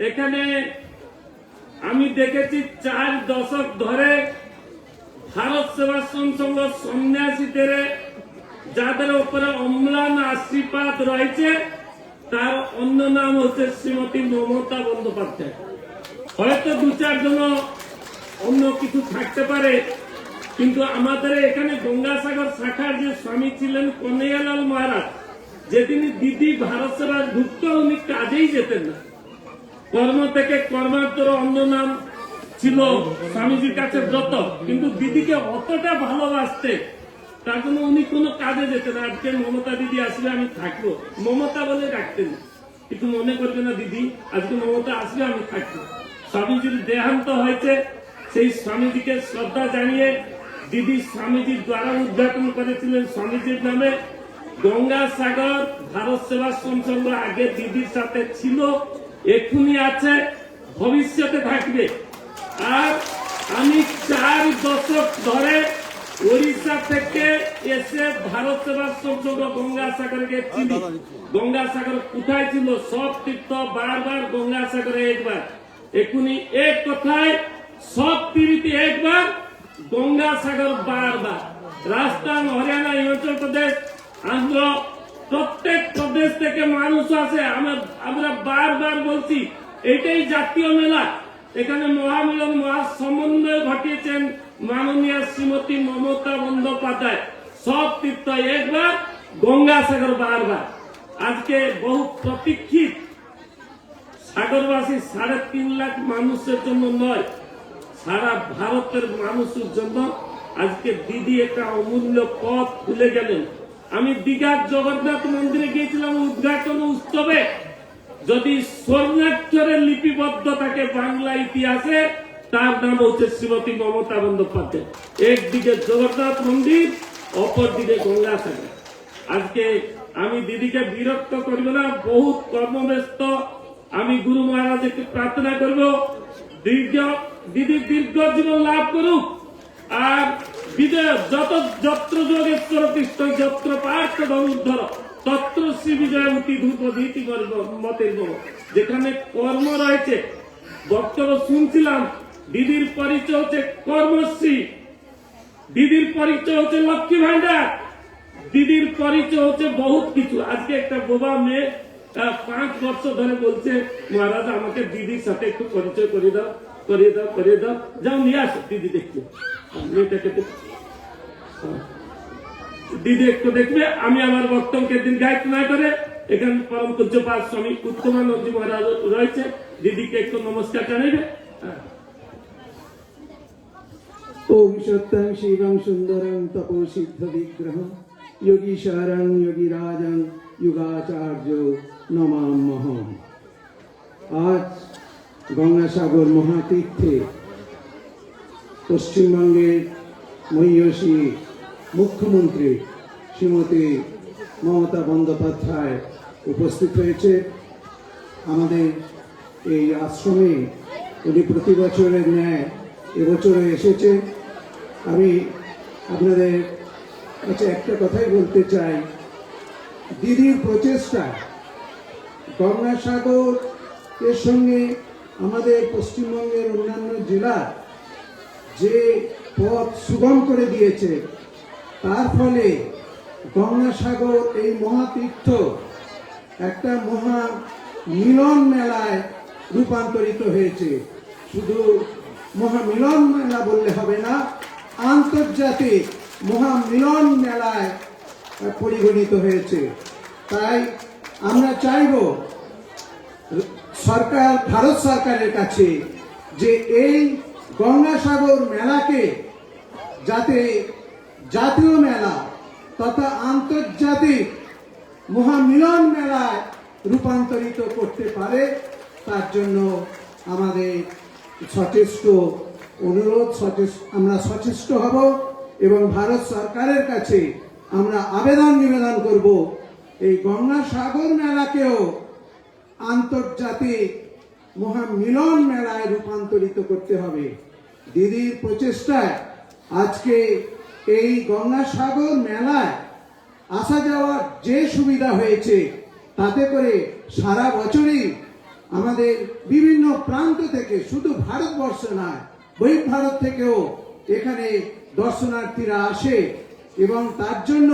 এখানে আমি দেখেছি 4 দশক ধরে ভারত সেবাশ্রম সংঘ সন্ন্যাসীদের যাদের উপরে অম্লান আশীর্বাদ রয়েছে তার অন্য নাম হচ্ছে শ্রীমতী মমতা বন্দ্যোপাধ্যায়। হয়তো 2-4 জন অন্য কিছু থাকতে পারে, কিন্তু আমাদের এখানে গঙ্গাসাগর শাখার যে স্বামী ছিলেন কন্হৈয়ালাল মহারাজ, যেদিন দিদি ভারত সেবায় ঢুকত উনি কাজেই যেতেন না, কর্ম থেকে কর্মান্তর অন্য নাম ছিল স্বামীজির কাছে ব্রত, কিন্তু দিদিকে অতটা ভালোবাসতে তার জন্য উনি কোনো কাজে যেতেন। আজকে মমতা দিদি আসলে আমি থাকবো, মমতা বলে ডাকতেন, কিছু মনে করবে না দিদি, আজকে মমতা আসলে আমি থাকবো। স্বামীজির দেহান্ত হয়েছে, সেই স্বামীজিকে শ্রদ্ধা জানিয়ে দিদি স্বামীজির দ্বারা উদ্ঘাটন করেছিলেন স্বামীজির নামে গঙ্গাসাগর ভারত সেবাশ্রম সংঘ। আগে দিদির সাথে ছিল, এখনই আছে, ভবিষ্যতে থাকবে। আর আমি 4 দশক ধরে ওড়িশা থেকে এসে ভারত সেবাশ্রম সংঘ গঙ্গাসাগরকে চিনি। গঙ্গাসাগর কোথায় ছিল? সব তীর্থ বারবার, গঙ্গাসাগরে একবার। এখনই এক কথায় সব তীর্থে একবার, গঙ্গাসাগর বারবার। রাজস্থান, হরিয়ানা, হিমাচল প্রদেশ, আন্ধ্র, প্রত্যেক প্রদেশ থেকে মানুষ আসে। আমরা বারবার বলছি এটাই জাতীয় মেলা। এখানে মহামিলন, মহাসমন্বয় ঘটিয়েছেন মাননীয় শ্রীমতী মমতা বন্দ্যোপাধ্যায়। সব তীর্থ একবার, গঙ্গাসাগর বারবার। আজকে বহু প্রতীক্ষিত সাগরবাসী 3.5 লাখ মানুষের জন্য নয়, সারা ভারতের মানুষের জন্য আজকে দিদি একটা অমূল্য পথ খুলে গেলেন। আমি দীঘার জগন্নাথ মন্দিরে গিয়েছিলাম উদ্ঘাটন উৎসবে। যদি স্বর্ণাক্ষরে লিপিবদ্ধ থাকে বাংলা ইতিহাসে, তার নাম হচ্ছে শ্রীমতী মমতা বন্দ্যোপাধ্যায়। একদিকে জগন্নাথ মন্দির, অপরদিকে গঙ্গাসাগর। আজকে আমি দিদিকে বিরক্ত করব না, বহুত কর্মব্যস্ত। আমি গুরু মহারাজকে প্রার্থনা করব দিদি দীর্ঘ জীবন লাভ করুক। আর বিজয় যত্র যোগেশ্বর কৃষ্ণ যত্র পার্থ ধনুর্ধর তত্র শ্রী বিজয়মূর্তি ধূপ ধীতি মতের গো। যেখানে কর্ম রয়েছে, বক্তব্য শুনছিলাম, দিদির পরিচয় হচ্ছে কর্মশ্রী, দিদির পরিচয় হচ্ছে লক্ষ্মী ভান্ডার, দিদির পরিচয় হচ্ছে বহুত কিছু। আজকে একটা বোবা মেয়ে 5 বছর ধরে বলছে মহারাজ আমাকে দিদির সাথে একটু পরিচয় করে দাও, করিয়ে দাও, করিয়ে দাও। যাও নিয়ে আসো দিদি দেখতে, মেয়েটাকে দিদি একটু দেখবে। আমি আমার বক্তব্যকে দীর্ঘায়িত না করে, এখানে পরম পূজ্যপাদ স্বামী উত্তমানন্দজি মহারাজ রয়েছে, দিদিকে একটু নমস্কার জানাইবে। ওম সত্যং শিবং সুন্দরং তপো সিদ্ধ বিগ্রহং যোগীশ্বরং যোগীরাজং যুগাচার্য নমাম্যহম। আজ গঙ্গাসাগর মহাতীর্থে পশ্চিমবঙ্গের মহিয়সী মুখ্যমন্ত্রী শ্রীমতী মমতা বন্দ্যোপাধ্যায় উপস্থিত হয়েছে। আমাদের এই আশ্রমে উনি প্রতি বছরের ন্যায় এবছরে এসেছে। আমি আপনাদের কাছে একটা কথাই বলতে চাই, দিদির প্রচেষ্টা গঙ্গাসাগর এর সঙ্গে আমাদের পশ্চিমবঙ্গের অন্যান্য জেলা যে পথ সুগম করে দিয়েছে, তার ফলে গঙ্গাসাগর এই মহাতীর্থ একটা মহা মিলন মেলায় রূপান্তরিত হয়েছে। শুধু মহামিলন মেলা বললে হবে না, আন্তর্জাতিক মহামিলন মেলায় পরিগণিত হয়েছে। তাই আমরা চাইব সরকার, ভারত সরকারের কাছে, যে এই গঙ্গাসাগর মেলাকে যাতে জাতীয় মেলা তথা আন্তর্জাতিক মহামিলন মেলায় রূপান্তরিত করতে পারে, তার জন্য আমাদের সচেষ্ট অনুরোধ, আমরা সচেষ্ট হব এবং ভারত সরকারের কাছে আমরা আবেদন নিবেদন করব, এই গঙ্গাসাগর মেলাকেও আন্তর্জাতিক মহামিলন মেলায় রূপান্তরিত করতে হবে। দিদির প্রচেষ্টায় আজকে এই গঙ্গাসাগর মেলায় আসা যাওয়ার যে সুবিধা হয়েছে, তাতে করে সারা বছরই আমাদের বিভিন্ন প্রান্ত থেকে, শুধু ভারতবর্ষ নয়, বহির্ভারত থেকেও এখানে দর্শনার্থীরা আসে এবং তার জন্য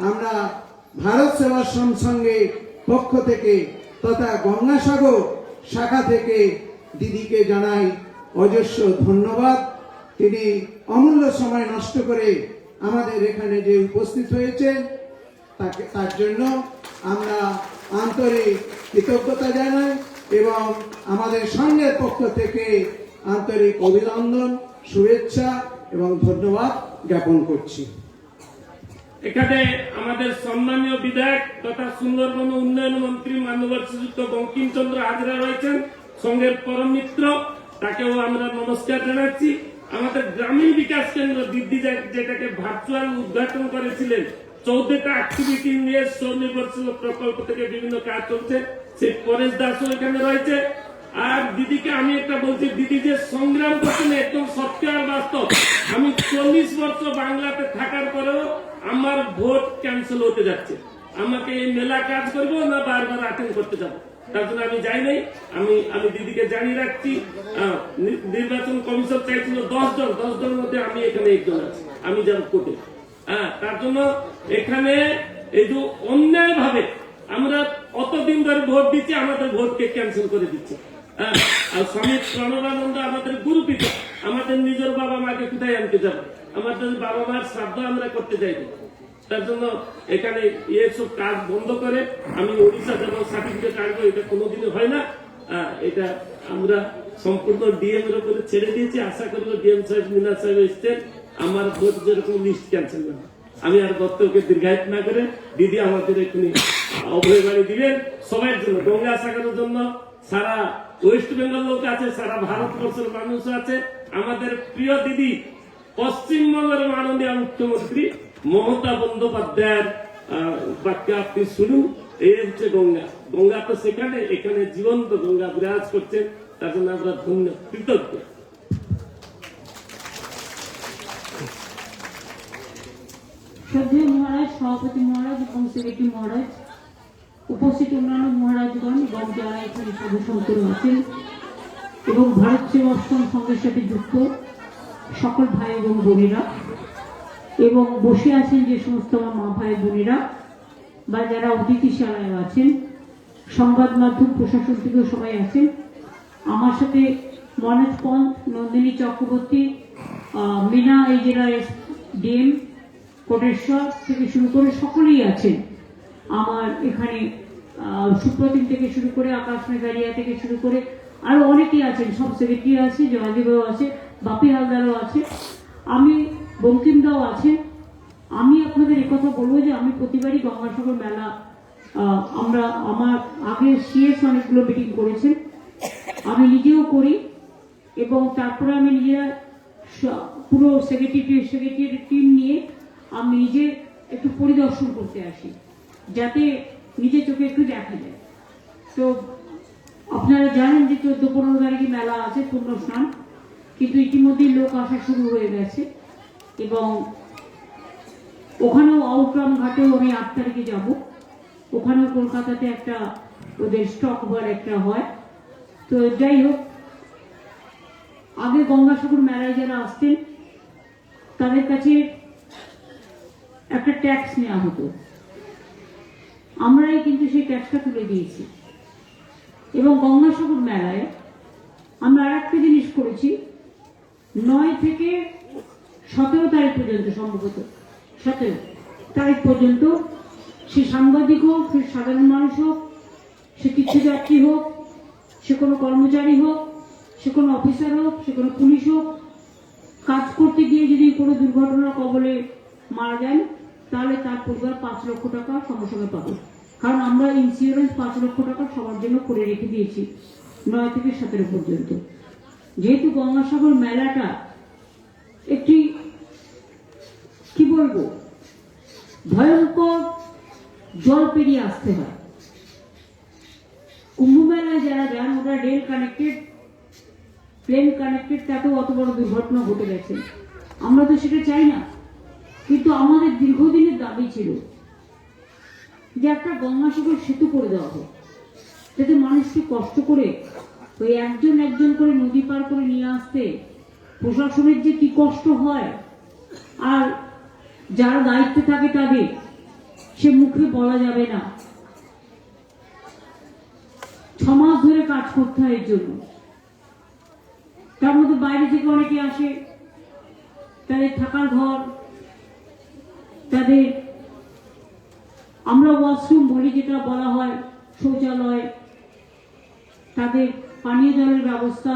আমরা ভারত সেবাশ্রম সঙ্গে পক্ষ থেকে তথা গঙ্গাসাগর শাখা থেকে দিদিকে জানাই অজস্র ধন্যবাদ। তিনি অমূল্য সময় নষ্ট করে আমাদের এখানে যে উপস্থিত হয়েছেন তার জন্য আমরা আন্তরিক কৃতজ্ঞতা জানাই এবং আমাদের সংঘের পক্ষ থেকে আন্তরিক অভিনন্দন, শুভেচ্ছা এবং ধন্যবাদ জ্ঞাপন করছি। এখানে আমাদের সম্মানীয় বিধায়ক তথা সুন্দরবন উন্নয়ন মন্ত্রী মাননীয় শ্রীযুক্ত বঙ্কিমচন্দ্র হাজরা রয়েছেন, সংঘের পরম মিত্র, তাকেও আমরা নমস্কার জানাচ্ছি। আমাদের গ্রামীণ বিকাশ কেন্দ্র দিদি যেটাকে ভার্চুয়াল উদ্ঘাটন করেছিলেন, 14টা অ্যাক্টিভিটি নিয়ে স্বনির্ভরশীল প্রকল্প থেকে বিভিন্ন কাজ চলছে, সেই পরেশ দাসও এখানে রয়েছে। আর দিদিকে আমি একটা বলছি, দিদি যে সংগ্রাম করছেন একদম সত্য আর বাস্তব। আমি 40 বছর বাংলাতে থাকার পরেও আমার ভোট ক্যান্সেল হতে যাচ্ছে, আমাকে এই মেলা কাজ করবো না বারবার অ্যাটেন্ড করতে যাবো, তার জন্য আমি যাই নাই। আমি দিদিকে জানিয়ে রাখছি, নির্বাচন কমিশন চাইছিল 10 জনের মধ্যে আমি এখানে একজন আছি, আমি যাব কোর্টে। তার জন্য এখানে এই যে অন্যায় ভাবে আমরা অতদিন ধরে ভোট দিচ্ছি, আমাদের ভোটকে ক্যান্সেল করে দিচ্ছে। আর স্বামী প্রণবানন্দ আমাদের গুরু পিতা, আমাদের নিজের বাবা মাকে কোথায় আনতে যাবো, আমাদের বাবা মার শ্রাদ্ধ আমরা করতে যাইনি। তার জন্য এখানে এসব কাজ বন্ধ করে আমি ওড়িশা যাব, সার্টিফিকেট আনবো, এটা কোনোদিনই হয় না। এটা আমরা সম্পূর্ণ ডিএম এর উপরে ছেড়ে দিয়েছি। আশা করবো ডিএম সাহেব, মিনা সাহেব এসছেন, আমার ভোট যেরকম লিস্ট ক্যান্সেল না। আমি আর বক্তব্যকে দীর্ঘায়িত না করে দিদি আমাদের এখানে অভয় বাড়ি দিবেন সবার জন্য, গঙ্গা সাগরের জন্য। সারা ওয়েস্ট বেঙ্গল লোক আছে, সারা ভারতবর্ষের মানুষ আছে। আমাদের প্রিয় দিদি পশ্চিমবঙ্গের মাননীয় মুখ্যমন্ত্রী মমতা বন্দ্যোপাধ্যায়ের বাক্য আপনি শুনুন, এই হচ্ছে গঙ্গা। গঙ্গা তো সেখানে, এখানে জীবন্ত গঙ্গা বিরাজ করছেন, তার জন্য আমরা ধন্য কৃতজ্ঞ। শ্রদ্ধেয় মহারাজ, সভাপতি মহারাজ এবং সেক্রেটারি মহারাজ, উপস্থিত অন্যান্য মহারাজগণ এবং যারা এখানে সাধুসন্তরা আছেন এবং ভারত সেবাশ্রম সংঘের সাথে যুক্ত সকল ভাই এবং বোনেরা, এবং বসে আছেন যে সমস্ত আমার মা ভাই বোনেরা বা যারা অতিথিশালায় আছেন, সংবাদ মাধ্যম প্রশাসন থেকেও সবাই আছেন। আমার সাথে মনোজ পন্থ, নন্দিনী চক্রবর্তী, মিনা এই জেলার ডিএম কোটেশ্বর থেকে শুরু করে সকলেই আছেন। আমার এখানে সুপ্রতিম থেকে শুরু করে আকাশ মেঘারিয়া থেকে শুরু করে আরো অনেকেই আছেন, সব সেক্রেটারি আছে, জয়দেবও আছে, বাপি হালদারও আছে, আমি বঙ্কিমদাও আছে। আমি আপনাদের একথা বলবো যে আমি প্রতিবারই গঙ্গাসাগর মেলা, আমার আগে সিএস অনেকগুলো মিটিং করেছেন, আমি নিজেও করি এবং তারপরে আমি নিজেরা পুরো সেক্রেটারি টিম নিয়ে আমি নিজে একটু পরিদর্শন করতে আসি, যাতে নিজে চোখে একটু দেখা যায়। তো আপনারা জানেন যে 14-15 তারিখে মেলা আছে, পূর্ণ স্নান, কিন্তু ইতিমধ্যেই লোক আসা শুরু হয়ে গেছে এবং ওখানেও আউটগ্রাম ঘাটেও আমি 8 তারিখে যাব। ওখানেও কলকাতাতে একটা ওদের স্টক বার একটা হয়। তো যাই হোক, আগে গঙ্গাসাগর মেলায় যারা আসতেন তাদের কাছে একটা ট্যাক্স নেওয়া হতো, আমরাই কিন্তু সেই ট্যাক্সটা তুলে দিয়েছি। এবং গঙ্গাসাগর মেলায় আমরা আর একটা জিনিস করেছি, 9 থেকে 17 তারিখ পর্যন্ত, সম্ভবত 17 তারিখ পর্যন্ত, সে সাংবাদিক হোক, সে সাধারণ মানুষ হোক, সে তীর্থযাত্রী হোক, সে কোনো কর্মচারী হোক, সে কোনো অফিসার হোক, সে কোনো পুলিশ হোক, কাজ করতে গিয়ে যদি কোনো দুর্ঘটনার কবলে মারা যান তাহলে তার পরিবার 5 লক্ষ টাকা সঙ্গে সঙ্গে পাবে। কারণ আমরা ইন্স্যুরেন্স 5 লক্ষ টাকা সবার জন্য করে রেখে দিয়েছি 9 থেকে 17 পর্যন্ত। যেহেতু গঙ্গাসাগর মেলাটা একটি কি বলবো ভয়ঙ্কর জল পেরিয়ে আসতে হয়। কুম্ভ মেলায় যারা যান ওরা রেল কানেক্টেড, প্লেন কানেক্টেড, তাতেও অত বড় দুর্ঘটনা ঘটে গেছে। আমরা তো সেটা চাই না, কিন্তু আমাদের দীর্ঘদিনের দাবি ছিল যে একটা গঙ্গাসাগর সেতু করে দেওয়া হোক। যাতে মানুষকে কষ্ট করে ওই একজন একজন করে নদী পার করে নিয়ে আসতে প্রশাসনের যে কি কষ্ট হয়, আর যারা দায়িত্বে থাকে তাদের সে মুখে বলা যাবে না। 6 মাস ধরে কাজ করতে হয় এর জন্য। তার মধ্যে বাইরে থেকে অনেকে আসে, তাদের থাকার ঘর, তাদের আমরা ওয়াশরুম বলি যেটা বলা হয়, শৌচালয়, তাদের পানীয় জলের ব্যবস্থা,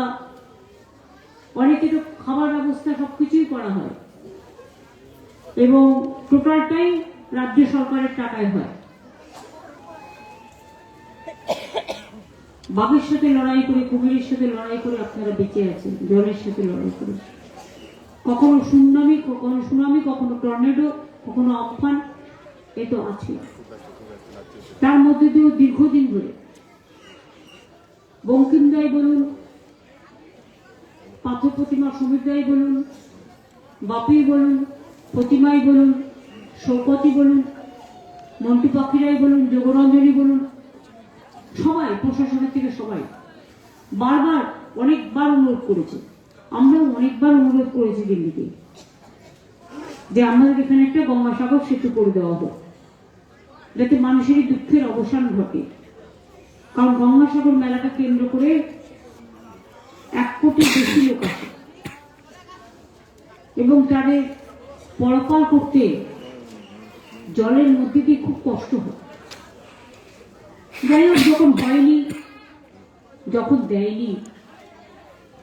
অনেকে তো খাবার ব্যবস্থা সবকিছুই করা হয় এবং টোটালটাই রাজ্য সরকারের টাকায় হয়। বাঘের সাথে লড়াই করে, কুমিরের সাথে লড়াই করে আপনারা বেঁচে আছেন, জলের সাথে লড়াই করে। কখনো সুনামি, কখনো টর্নেডো, কখনো আমফান, এ তো আছে। তার মধ্যে দিয়েও দীর্ঘদিন ধরে বঙ্কিম দাই বলুন, পাথর প্রতিমা সমীর দাই বলুন, বাপি বলুন, প্রতিমাই বলুন, শৌকতি বলুন, মন্টু পাখিরাই বলুন, যোগরঞ্জনী বলুন, সবাই প্রশাসনের থেকে সবাই বারবার অনেকবার অনুরোধ করেছে। আমরাও অনেকবার অনুরোধ করেছি দিল্লিতে যে আমাদের এখানে একটা গঙ্গাসাগর সেতু করে দেওয়া হোক, যাতে মানুষের দুঃখের অবসান ঘটে। কারণ গঙ্গাসাগর মেলাটা কেন্দ্র করে 1 কোটির বেশি লোক আছে এবং তাদের পরপার করতে জলের মধ্যে দিয়ে খুব কষ্ট হয়। যাই হোক, যখন দেয়নি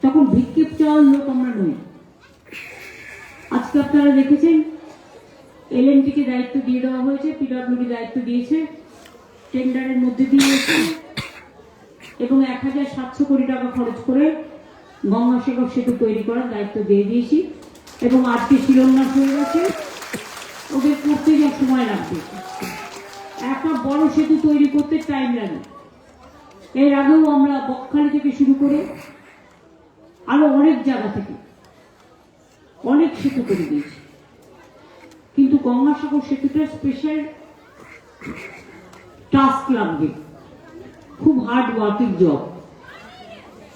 তখন ভিক্ষেপ চাওয়ার লোক আমরা নই। আজকে আপনারা দেখেছেন এলএনটিকে দায়িত্ব দিয়ে দেওয়া হয়েছে, পিডব্লিউডি দায়িত্ব দিয়েছে, টেন্ডারের মধ্যে দিয়ে এবং 1700 কোটি টাকা খরচ করে গঙ্গাসাগর সেতু তৈরি করার দায়িত্ব দিয়ে দিয়েছি এবং আজকে শিলান্যাস হয়ে গেছে। ওদের করতে যা সময় লাগবে, একটা বড় সেতু তৈরি করতে টাইম লাগে। এর আগেও আমরা বকখালি থেকে শুরু করে আরো অনেক জায়গা থেকে অনেক সেতু করে দিয়েছি, কিন্তু গঙ্গাসাগর সেতুটা স্পেশাল টাস্ক লাগবে, খুব হার্ড ওয়ার্কিং জব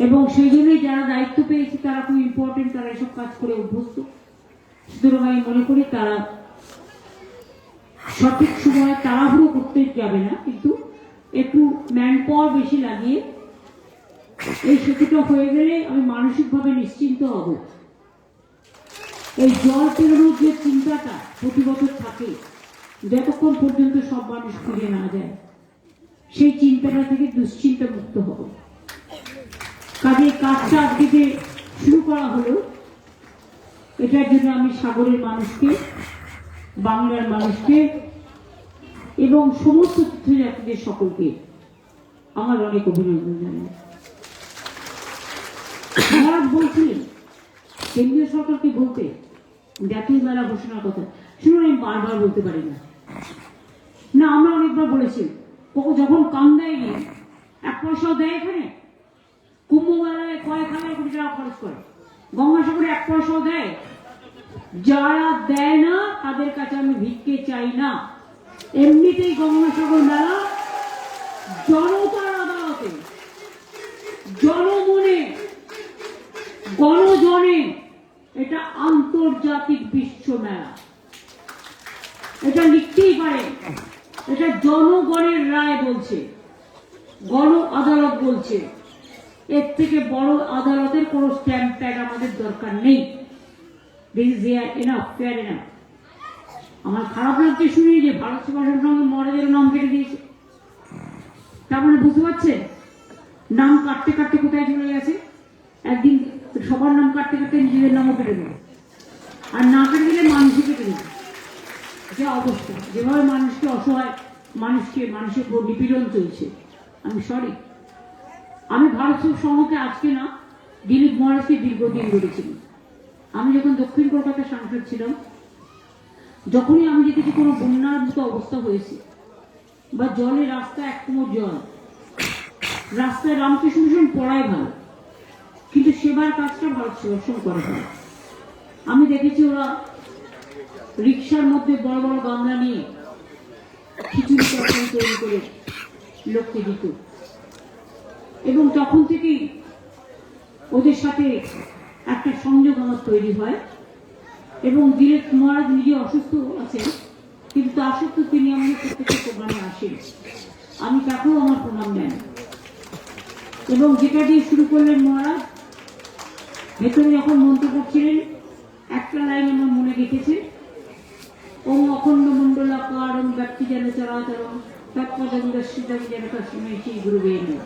এবং সেই জন্যই যারা দায়িত্ব পেয়েছে তারা খুব ইম্পর্টেন্ট, তারা এসব কাজ করে অভ্যস্ত। সুতরাং আমি মনে করি তারা সঠিক সময়ে তাড়াহুড়ো করতে যাবে না, কিন্তু একটু ম্যান পাওয়ার বেশি লাগিয়ে এই সেতুটা হয়ে গেলে আমি মানসিকভাবে নিশ্চিন্ত হব। এই জল পেরোনোর যে চিন্তাটা প্রতি বছর থাকে, যতক্ষণ পর্যন্ত সব মানুষ ফিরে না যায়, সেই চিন্তাটা থেকে দুশ্চিন্তা মুক্ত হব। কাজে কাজটা আজকে শুরু করা হলো, এটার জন্য আমি সাগরের মানুষকে, বাংলার মানুষকে এবং সমস্ত তীর্থযাত্রীদের সকলকে আমার অনেক অভিনন্দন জানাই। মহারাজ বলছিলেন কেন্দ্রীয় সরকারকে বলতে জাতীয় মেলা ঘোষণার কথা, শুনুন আমি বারবার বলতে পারি না, আমরা অনেকবার বলেছি। যখন কান দেয়নি, 1 পয়সাও দেয়, এখানে কুম্ভ মেলায় কয়েক হাজার কোটি টাকা খরচ করে, গঙ্গাসাগরে 1 পয়সাও দেয়। যারা দেয় না তাদের কাছে আমি ভিক্ষে চাই না। এমনিতেই গঙ্গাসাগর মেলা জনতার আদালতে, জনমনে, গণজনে, এটা আন্তর্জাতিক বিশ্ব মেলা, এটা লিখতেই পারে। এটা জনগণের রায় বলছে, গণ আদালত বলছে। এর থেকে বড় আদালতের কোন স্ট্যাম্প প্যাড আমাদের দরকার নেই। আমার খারাপ লাগছে শুনি যে ভারত সেবাশ্রমের সঙ্গে মহারাজের নাম কেটে দিয়েছে। তার মানে বুঝতে পারছেন নাম কাটতে কাটতে কোথায় চলে গেছে। একদিন সবার নাম কাটতে কাটতে নিজেদের নামও কেটে দেবে, আর না কেটে দিলে মানুষই কেটে দেবে। যে অবস্থা, যেভাবে মানুষকে অসহায়, মানুষের উপর নিপীড়ন চলছে, আমি সরি। আমি ভারত সংঘকে আজকে না, দিলীপ মহারাজকে দীর্ঘদিন ধরেছিলাম। আমি যখন দক্ষিণ কলকাতার সাংসদ ছিলাম, যখনই আমি দেখেছি কোনো বন্যার মতো অবস্থা হয়েছে বা জলে রাস্তায় 1 কোমর জল, রাস্তায় রামকৃষ্ণ মিশন পড়ায় ভালো, কিন্তু সেবার কাজটা ভারত সেবাশ্রম করে ভালো। আমি দেখেছি ওরা রিক্সার মধ্যে বড় বড় গামলা নিয়ে খিচুড়ি তরকারি তৈরি করে লোককে দিত। এবং তখন থেকেই ওদের সাথে একটা সংযোগ আমার তৈরি হয়। এবং দিলীপ মহারাজ নিজে অসুস্থ আছেন, কিন্তু তা সত্ত্বেও তিনি আমাদের প্রত্যেকের প্রোগ্রামে আসেন, আমি তাকেও আমার প্রণাম জানাই। এবং যেটা দিয়ে শুরু করলেন মহারাজ, ভেতরে যখন মন্তব্য করছিলেন, একটা লাইন আমার মনে গেঁথেছে, ওম অখণ্ড মণ্ডলাকারম ব্যক্তি যেন চরাচরম তৎপদম দর্শিতম যেন তস্মৈ শ্রী গুরুবে নমঃ।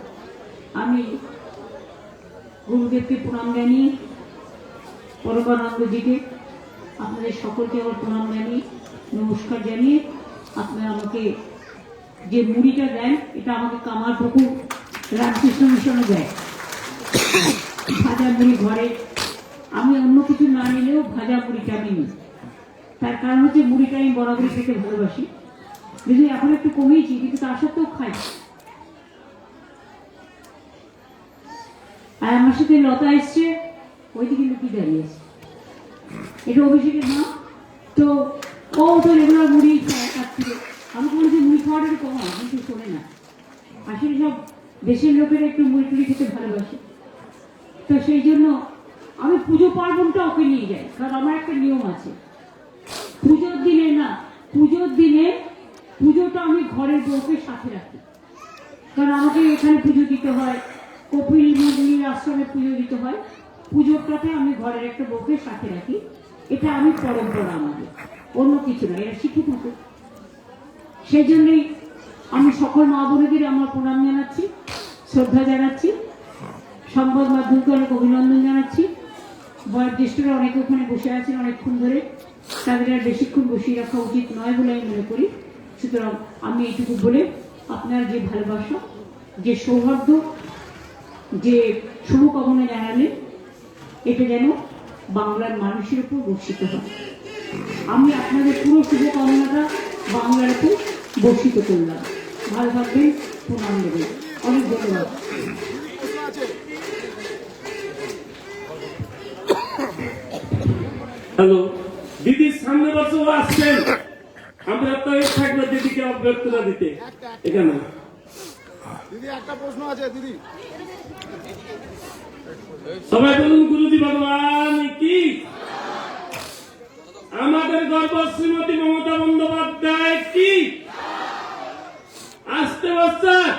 আমি গুরুদেবকে প্রণাম জানিয়ে, পরমানন্দজিকে, আপনাদের সকলকে আমার প্রণাম জানিয়ে, নমস্কার জানিয়ে, আপনারা আমাকে যে মুড়িটা দেন, এটা আমাকে কামারপুকুর রামকৃষ্ণ মিশনে দেয়। ভাজা মুড়ি ঘরে, আমি অন্য কিছু না নিলেও ভাজা মুড়িটা আমি নিই। তার কারণ হচ্ছে মুড়িটা আমি বরাবরই খেতে ভালোবাসি, যদি এখন একটু কমিয়েছি, কিন্তু তার সত্ত্বেও খাই। আর আমার সাথে লতা এসছে, ওইদিকে লুকিয়ে দাঁড়িয়েছে, এটা অভিষেকের মা। তো ও তো রেগুলার মুড়ি খাচ্ছিল, আমি বলেছি মুড়ি খাওয়াটা একটু কমা, কিন্তু শোনে না। আসলে সব দেশের লোকেরা একটু মুড়ি টুড়ি খেতে ভালোবাসে, তো সেই জন্য আমি পুজো পার্বণটা ওকে নিয়ে যাই, কারণ আমার একটা নিয়ম আছে। পুজোর দিনে না, পুজোর দিনে পুজোটা আমি ঘরের বউকে সাথে রাখি, কারণ আমাকে এখানে পুজো দিতে হয়, কপিল মুনির আশ্রমে পুজো দিতে হয়। পুজোটাতে আমি ঘরের একটা বউকে সাথে রাখি, এটা আমি পরম্পরা আমাদের, অন্য কিছু না, এরা শিখে থাকে। সেই জন্যই আমি সকল মা বোনেদের আমার প্রণাম জানাচ্ছি, শ্রদ্ধা জানাচ্ছি, সংবাদ মাধ্যমকে অনেক অভিনন্দন জানাচ্ছি। বয়োজ্যেষ্ঠরা অনেকে ওখানে বসে আছেন অনেকক্ষণ ধরে, তাদের আর বেশিক্ষণ বসিয়ে রাখা উচিত নয় বলে আমি মনে করি। সুতরাং আমি এইটুকু বলে, আপনার যে ভালোবাসা, যে সৌহার্দ্য, যে শুভকামনা জানালেন, এটা যেন বাংলার মানুষের উপর বর্ষিত হয়। আমি আপনাদের পুরো শুভকামনাটা বাংলার উপর বর্ষিত করলাম। ভালো থাকবেন, প্রণাম দেবেন, অনেক ধন্যবাদ। হ্যালো দিদি, সামনে বছর আসছেন, আমরা তো থাকবো দিদিকে অভ্যর্থনা দিতে এখানে। দিদি একটা প্রশ্ন আছে দিদি, সবাই বলুন গুরুজি ভগবান কি। আমাদের গর্ব শ্রীমতী মমতা বন্দ্যোপাধ্যায় কি। আসতে বছর